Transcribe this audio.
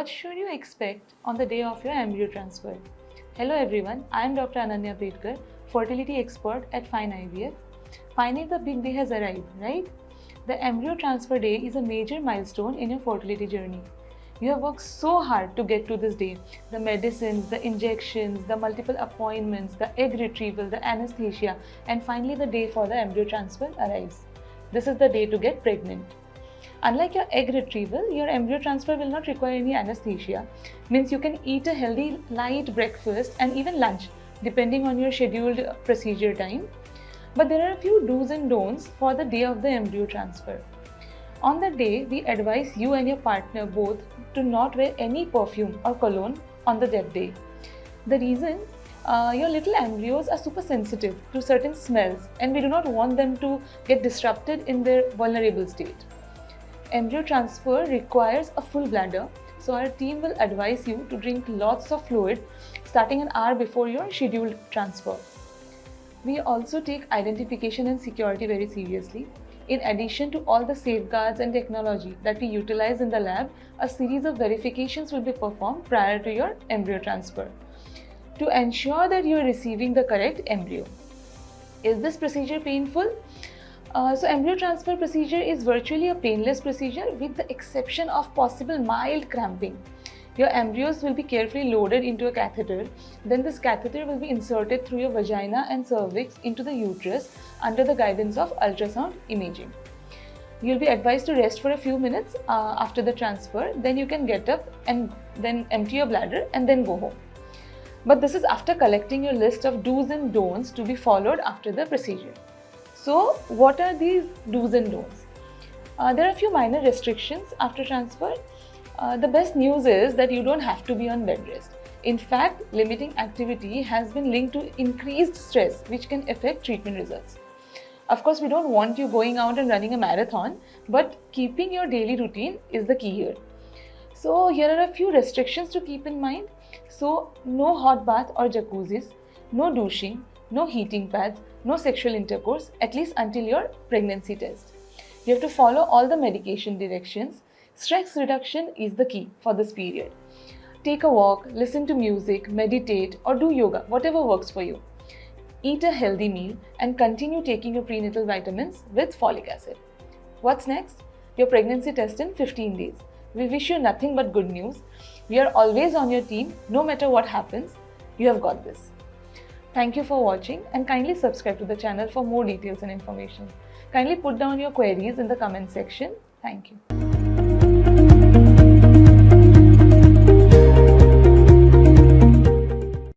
should you expect on the day of your embryo transfer? Hello everyone, I am Dr. Ananya Pedkar, fertility expert at Fine IVF. Finally, the big day has arrived, right? The embryo transfer day is a major milestone in your fertility journey. You have worked so hard to get to this day. The medicines, the injections, the multiple appointments, the egg retrieval, the anesthesia, and finally the day for the embryo transfer arrives. This is the day to get pregnant. Unlike your egg retrieval, your embryo transfer will not require any anesthesia. Means you can eat a healthy, light breakfast and even lunch, depending on your scheduled procedure time. But there are a few do's and don'ts for the day of the embryo transfer. On the day, we advise you and your partner both to not wear any perfume or cologne on that day. The reason, your little embryos are super sensitive to certain smells and we do not want them to get disrupted in their vulnerable state. Embryo transfer requires a full bladder, so our team will advise you to drink lots of fluid starting an hour before your scheduled transfer. We also take identification and security very seriously. In addition to all the safeguards and technology that we utilize in the lab, a series of verifications will be performed prior to your embryo transfer to ensure that you are receiving the correct embryo. Is this procedure painful? So embryo transfer procedure is virtually a painless procedure with the exception of possible mild cramping. Your embryos will be carefully loaded into a catheter. Then this catheter will be inserted through your vagina and cervix into the uterus under the guidance of ultrasound imaging. You'll be advised to rest for a few minutes after the transfer. Then you can get up and then empty your bladder and then go home. But this is after collecting your list of do's and don'ts to be followed after the procedure. So what are these do's and don'ts? There are a few minor restrictions after transfer. The best news is that you don't have to be on bed rest. In fact, limiting activity has been linked to increased stress, which can affect treatment results. Of course, we don't want you going out and running a marathon, but keeping your daily routine is the key here. So here are a few restrictions to keep in mind. So no hot bath or jacuzzis, no douching, no heating pads, no sexual intercourse, at least until your pregnancy test. You have to follow all the medication directions. Stress reduction is the key for this period. Take a walk, listen to music, meditate, or do yoga, whatever works for you. Eat a healthy meal and continue taking your prenatal vitamins with folic acid. What's next? Your pregnancy test in 15 days. We wish you nothing but good news. We are always on your team, no matter what happens. You have got this. Thank you for watching and kindly subscribe to the channel for more details and information. Kindly put down your queries in the comment section. Thank you.